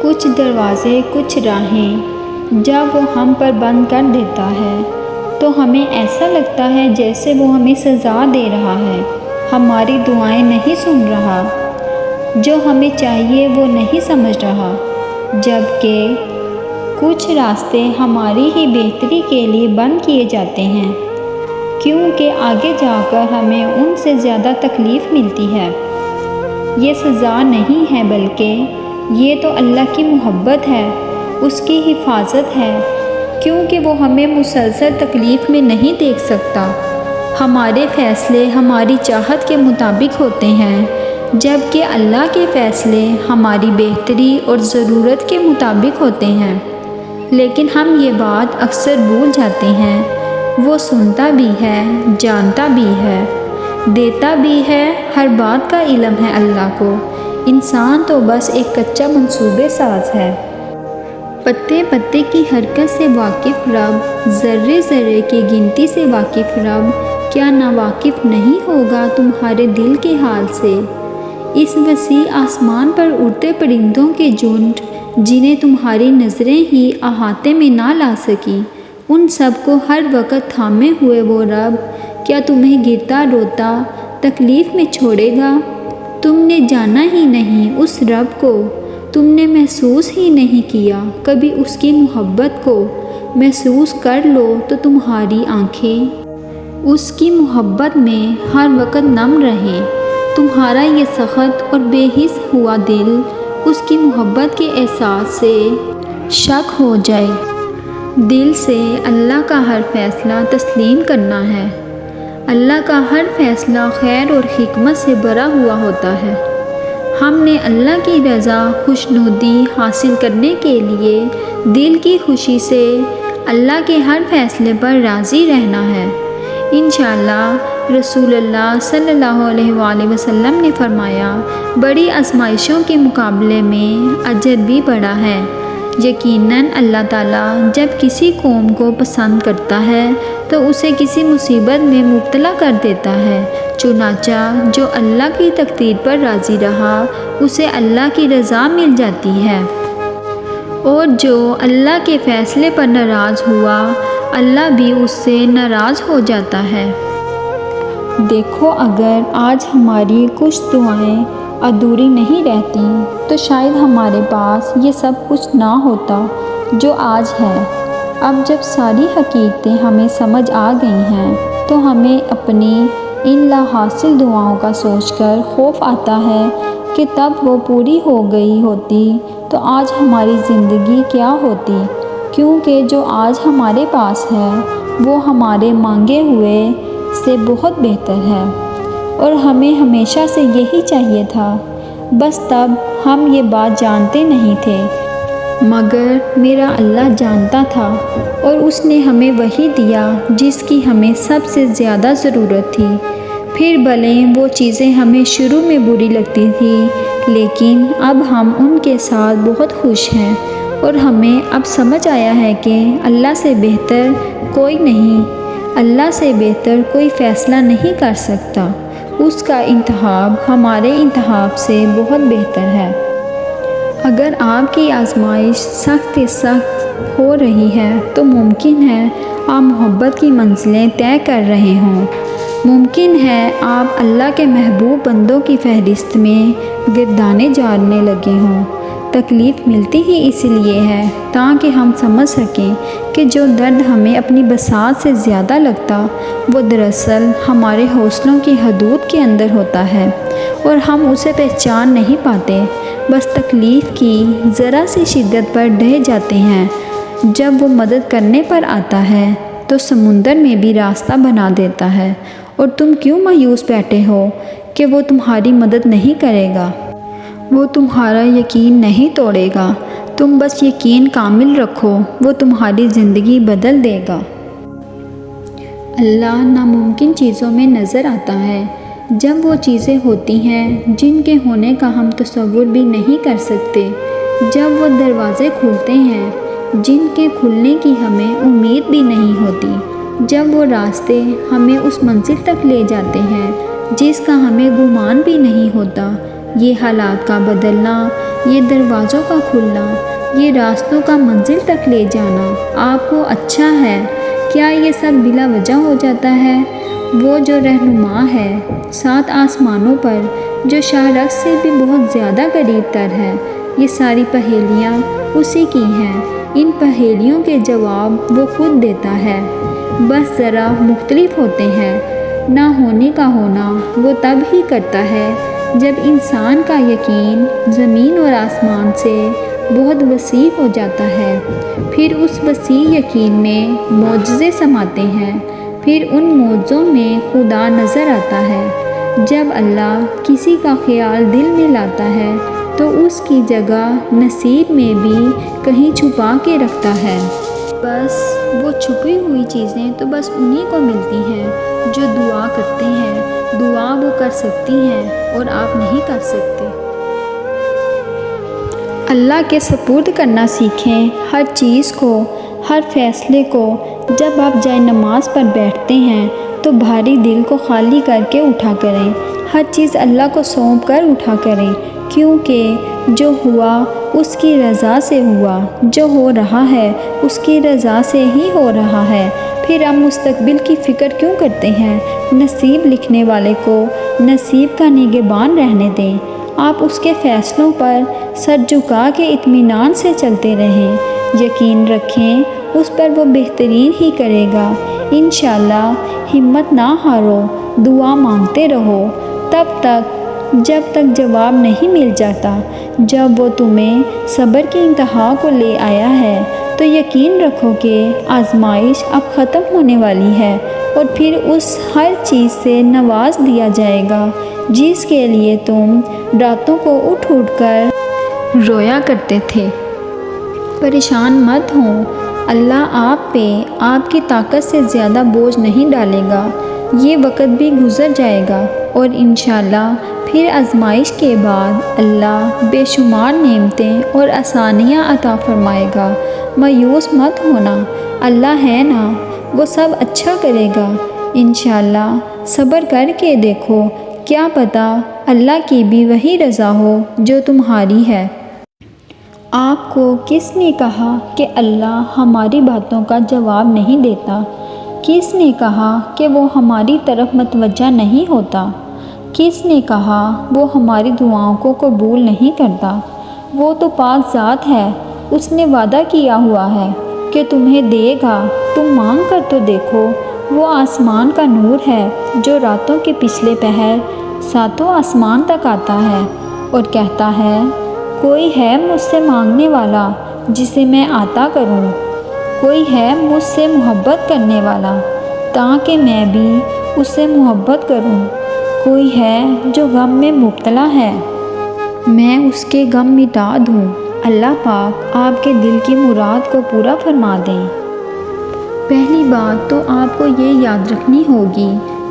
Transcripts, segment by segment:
کچھ دروازے، کچھ راہیں جب وہ ہم پر بند کر دیتا ہے تو ہمیں ایسا لگتا ہے جیسے وہ ہمیں سزا دے رہا ہے، ہماری دعائیں نہیں سن رہا، جو ہمیں چاہیے وہ نہیں سمجھ رہا، جبکہ کچھ راستے ہماری ہی بہتری کے لیے بند کیے جاتے ہیں، کیونکہ آگے جا کر ہمیں ان سے زیادہ تکلیف ملتی ہے۔ یہ سزا نہیں ہے بلکہ یہ تو اللہ کی محبت ہے، اس کی حفاظت ہے، کیونکہ وہ ہمیں مسلسل تکلیف میں نہیں دیکھ سکتا۔ ہمارے فیصلے ہماری چاہت کے مطابق ہوتے ہیں، جبکہ اللہ کے فیصلے ہماری بہتری اور ضرورت کے مطابق ہوتے ہیں۔ لیکن ہم یہ بات اکثر بھول جاتے ہیں، وہ سنتا بھی ہے، جانتا بھی ہے، دیتا بھی ہے، ہر بات کا علم ہے اللہ کو، انسان تو بس ایک کچا منصوبے ساز ہے۔ پتے پتے کی حرکت سے واقف رب، ذرے ذرے کی گنتی سے واقف رب، کیا ناواقف نہیں ہوگا تمہارے دل کے حال سے؟ اس وسیع آسمان پر اڑتے پرندوں کے جھنڈ جنہیں تمہاری نظریں ہی احاطے میں نہ لا سکی، ان سب کو ہر وقت تھامے ہوئے وہ رب کیا تمہیں گرتا روتا تکلیف میں چھوڑے گا؟ تم نے جانا ہی نہیں اس رب کو، تم نے محسوس ہی نہیں کیا کبھی اس کی محبت کو، محسوس کر لو تو تمہاری آنکھیں اس کی محبت میں ہر وقت نم رہیں، تمہارا یہ سخت اور بے حس ہوا دل اس کی محبت کے احساس سے شک ہو جائے۔ دل سے اللہ کا ہر فیصلہ تسلیم کرنا ہے، اللہ کا ہر فیصلہ خیر اور حکمت سے بھرا ہوا ہوتا ہے۔ ہم نے اللہ کی رضا خوشنودی حاصل کرنے کے لیے دل کی خوشی سے اللہ کے ہر فیصلے پر راضی رہنا ہے۔ انشاءاللہ رسول اللہ صلی اللہ علیہ وآلہ وسلم نے فرمایا، بڑی آزمائشوں کے مقابلے میں اجر بھی بڑا ہے۔ یقیناً اللہ تعالیٰ جب کسی قوم کو پسند کرتا ہے تو اسے کسی مصیبت میں مبتلا کر دیتا ہے، چنانچہ جو اللہ کی تقدیر پر راضی رہا اسے اللہ کی رضا مل جاتی ہے، اور جو اللہ کے فیصلے پر ناراض ہوا اللہ بھی اس سے ناراض ہو جاتا ہے۔ دیکھو اگر آج ہماری کچھ دعائیں ادھوری نہیں رہتی تو شاید ہمارے پاس یہ سب کچھ نہ ہوتا جو آج ہے۔ اب جب ساری حقیقتیں ہمیں سمجھ آ گئی ہیں تو ہمیں اپنی ان لا حاصل دعاؤں کا سوچ کر خوف آتا ہے کہ تب وہ پوری ہو گئی ہوتی تو آج ہماری زندگی کیا ہوتی، کیونکہ جو آج ہمارے پاس ہے وہ ہمارے مانگے ہوئے سے بہت بہتر ہے، اور ہمیں ہمیشہ سے یہی چاہیے تھا، بس تب ہم یہ بات جانتے نہیں تھے، مگر میرا اللہ جانتا تھا اور اس نے ہمیں وہی دیا جس کی ہمیں سب سے زیادہ ضرورت تھی۔ پھر بھلے وہ چیزیں ہمیں شروع میں بری لگتی تھیں، لیکن اب ہم ان کے ساتھ بہت خوش ہیں، اور ہمیں اب سمجھ آیا ہے کہ اللہ سے بہتر کوئی نہیں، اللہ سے بہتر کوئی فیصلہ نہیں کر سکتا، اس کا انتخاب ہمارے انتخاب سے بہت بہتر ہے۔ اگر آپ کی آزمائش سخت سے سخت ہو رہی ہے تو ممکن ہے آپ محبت کی منزلیں طے کر رہے ہوں، ممکن ہے آپ اللہ کے محبوب بندوں کی فہرست میں گردانے جانے لگے ہوں۔ تکلیف ملتی ہی اس لیے ہے تاکہ ہم سمجھ سکیں کہ جو درد ہمیں اپنی بساط سے زیادہ لگتا وہ دراصل ہمارے حوصلوں کی حدود کے اندر ہوتا ہے، اور ہم اسے پہچان نہیں پاتے، بس تکلیف کی ذرا سی شدت پر ڈھہ جاتے ہیں۔ جب وہ مدد کرنے پر آتا ہے تو سمندر میں بھی راستہ بنا دیتا ہے، اور تم کیوں مایوس بیٹھے ہو کہ وہ تمہاری مدد نہیں کرے گا؟ وہ تمہارا یقین نہیں توڑے گا، تم بس یقین کامل رکھو، وہ تمہاری زندگی بدل دے گا۔ اللہ ناممکن چیزوں میں نظر آتا ہے جب وہ چیزیں ہوتی ہیں جن کے ہونے کا ہم تصور بھی نہیں کر سکتے، جب وہ دروازے کھلتے ہیں جن کے کھلنے کی ہمیں امید بھی نہیں ہوتی، جب وہ راستے ہمیں اس منزل تک لے جاتے ہیں جس کا ہمیں گمان بھی نہیں ہوتا، یہ حالات کا بدلنا، یہ دروازوں کا کھلنا، یہ راستوں کا منزل تک لے جانا آپ کو اچھا ہے؟ کیا یہ سب بلا وجہ ہو جاتا ہے؟ وہ جو رہنما ہے 7 آسمانوں پر، جو شاہرگ سے بھی بہت زیادہ قریب تر ہے، یہ ساری پہیلیاں اسی کی ہیں۔ ان پہیلیوں کے جواب وہ خود دیتا ہے، بس ذرا مختلف ہوتے ہیں۔ نہ ہونے کا ہونا وہ تب ہی کرتا ہے جب انسان کا یقین زمین اور آسمان سے بہت وسیع ہو جاتا ہے۔ پھر اس وسیع یقین میں معجزے سماتے ہیں، پھر ان معجزوں میں خدا نظر آتا ہے۔ جب اللہ کسی کا خیال دل میں لاتا ہے تو اس کی جگہ نصیب میں بھی کہیں چھپا کے رکھتا ہے۔ بس وہ چھپی ہوئی چیزیں تو بس انہی کو ملتی ہیں جو دعا کرتے ہیں۔ دعا وہ کر سکتی ہیں اور آپ نہیں کر سکتے۔ اللہ کے سپرد کرنا سیکھیں ہر چیز کو، ہر فیصلے کو۔ جب آپ جائے نماز پر بیٹھتے ہیں تو بھاری دل کو خالی کر کے اٹھا کریں، ہر چیز اللہ کو سونپ کر اٹھا کریں، کیونکہ جو ہوا اس کی رضا سے ہوا، جو ہو رہا ہے اس کی رضا سے ہی ہو رہا ہے۔ پھر آپ مستقبل کی فکر کیوں کرتے ہیں؟ نصیب لکھنے والے کو نصیب کا نگہبان رہنے دیں۔ آپ اس کے فیصلوں پر سر جھکا کے اطمینان سے چلتے رہیں، یقین رکھیں اس پر وہ بہترین ہی کرے گا۔ انشاءاللہ ہمت نہ ہارو، دعا مانگتے رہو تب تک جب تک جواب نہیں مل جاتا۔ جب وہ تمہیں صبر کی انتہا کو لے آیا ہے تو یقین رکھو کہ آزمائش اب ختم ہونے والی ہے، اور پھر اس ہر چیز سے نواز دیا جائے گا جس کے لیے تم راتوں کو اٹھ کر رویا کرتے تھے۔ پریشان مت ہوں، اللہ آپ پہ آپ کی طاقت سے زیادہ بوجھ نہیں ڈالے گا۔ یہ وقت بھی گزر جائے گا اور انشاءاللہ پھر آزمائش کے بعد اللہ بے شمار نعمتیں اور آسانیاں عطا فرمائے گا۔ مایوس مت ہونا، اللہ ہے نا، وہ سب اچھا کرے گا۔ انشاءاللہ صبر کر کے دیکھو، کیا پتہ اللہ کی بھی وہی رضا ہو جو تمہاری ہے۔ آپ کو کس نے کہا کہ اللہ ہماری باتوں کا جواب نہیں دیتا؟ کس نے کہا کہ وہ ہماری طرف متوجہ نہیں ہوتا؟ کس نے کہا وہ ہماری دعاؤں کو قبول نہیں کرتا؟ وہ تو پاک ذات ہے، اس نے وعدہ کیا ہوا ہے کہ تمہیں دے گا، تم مانگ کر تو دیکھو۔ وہ آسمان کا نور ہے جو راتوں کے پچھلے پہر 7 آسمان تک آتا ہے اور کہتا ہے، کوئی ہے مجھ سے مانگنے والا جسے میں عطا کروں؟ کوئی ہے مجھ سے محبت کرنے والا تاکہ میں بھی اس سے محبت کروں؟ کوئی ہے جو غم میں مبتلا ہے، میں اس کے غم مٹا دوں؟ اللہ پاک آپ کے دل کی مراد کو پورا فرما دیں۔ پہلی بات تو آپ کو یہ یاد رکھنی ہوگی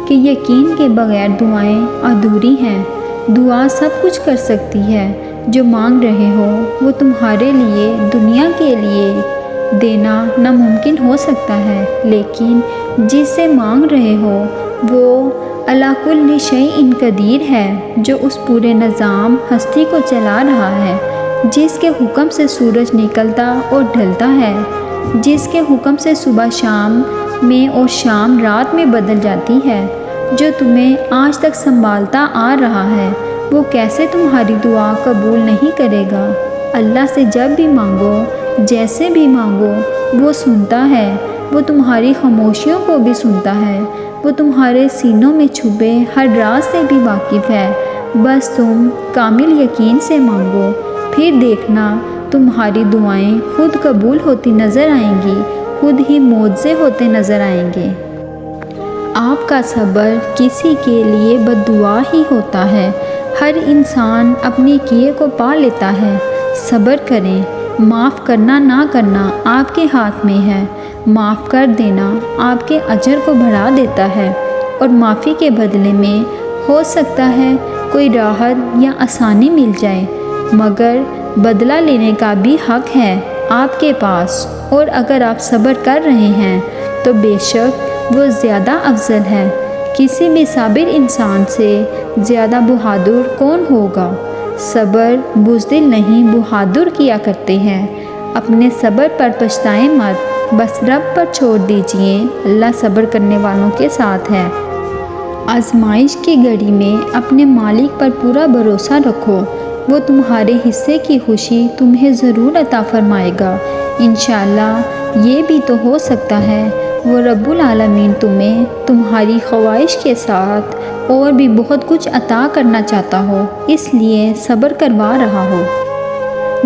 کہ یقین کے بغیر دعائیں ادھوری ہیں۔ دعا سب کچھ کر سکتی ہے، جو مانگ رہے ہو وہ تمہارے لیے دنیا کے لیے دینا ناممکن ہو سکتا ہے، لیکن جس سے مانگ رہے ہو وہ علی کل شیء قدیر ہے، جو اس پورے نظام ہستی کو چلا رہا ہے، جس کے حکم سے سورج نکلتا اور ڈھلتا ہے، جس کے حکم سے صبح شام میں اور شام رات میں بدل جاتی ہے، جو تمہیں آج تک سنبھالتا آ رہا ہے، وہ کیسے تمہاری دعا قبول نہیں کرے گا؟ اللہ سے جب بھی مانگو، جیسے بھی مانگو، وہ سنتا ہے، وہ تمہاری خاموشیوں کو بھی سنتا ہے، وہ تمہارے سینوں میں چھپے ہر راز سے بھی واقف ہے۔ بس تم کامل یقین سے مانگو، پھر دیکھنا تمہاری دعائیں خود قبول ہوتی نظر آئیں گی، خود ہی معجزے ہوتے نظر آئیں گے۔ آپ کا صبر کسی کے لیے بد دعا ہی ہوتا ہے۔ ہر انسان اپنے کیے کو پا لیتا ہے۔ صبر کریں، معاف کرنا نہ کرنا آپ کے ہاتھ میں ہے۔ معاف کر دینا آپ کے اجر کو بڑھا دیتا ہے، اور معافی کے بدلے میں ہو سکتا ہے کوئی راحت یا آسانی مل جائے، مگر بدلہ لینے کا بھی حق ہے آپ کے پاس، اور اگر آپ صبر کر رہے ہیں تو بے شک وہ زیادہ افضل ہے۔ کسی بھی صابر انسان سے زیادہ بہادر کون ہوگا؟ صبر بزدل نہیں بہادر کیا کرتے ہیں۔ اپنے صبر پر پچھتائیں مت، بس رب پر چھوڑ دیجئے، اللہ صبر کرنے والوں کے ساتھ ہے۔ آزمائش کی گھڑی میں اپنے مالک پر پورا بھروسہ رکھو، وہ تمہارے حصے کی خوشی تمہیں ضرور عطا فرمائے گا۔ انشاءاللہ یہ بھی تو ہو سکتا ہے وہ رب العالمین تمہیں تمہاری خواہش کے ساتھ اور بھی بہت کچھ عطا کرنا چاہتا ہو، اس لیے صبر کروا رہا ہو۔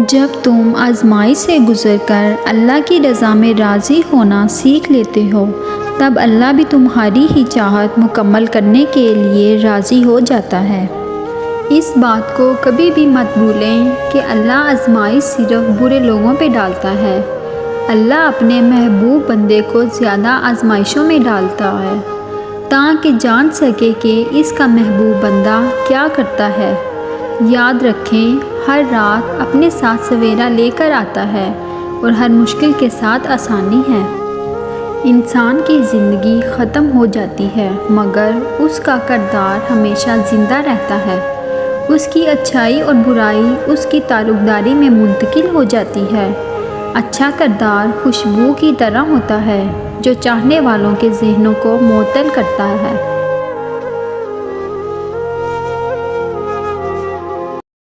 جب تم آزمائش سے گزر کر اللہ کی رضا میں راضی ہونا سیکھ لیتے ہو، تب اللہ بھی تمہاری ہی چاہت مکمل کرنے کے لیے راضی ہو جاتا ہے۔ اس بات کو کبھی بھی مت بھولیں کہ اللہ آزمائش صرف برے لوگوں پہ ڈالتا ہے۔ اللہ اپنے محبوب بندے کو زیادہ آزمائشوں میں ڈالتا ہے تاکہ جان سکے کہ اس کا محبوب بندہ کیا کرتا ہے۔ یاد رکھیں، ہر رات اپنے ساتھ سویرا لے کر آتا ہے اور ہر مشکل کے ساتھ آسانی ہے۔ انسان کی زندگی ختم ہو جاتی ہے مگر اس کا کردار ہمیشہ زندہ رہتا ہے۔ اس کی اچھائی اور برائی اس کی تعلقداری میں منتقل ہو جاتی ہے۔ اچھا کردار خوشبو کی طرح ہوتا ہے جو چاہنے والوں کے ذہنوں کو معطل کرتا ہے۔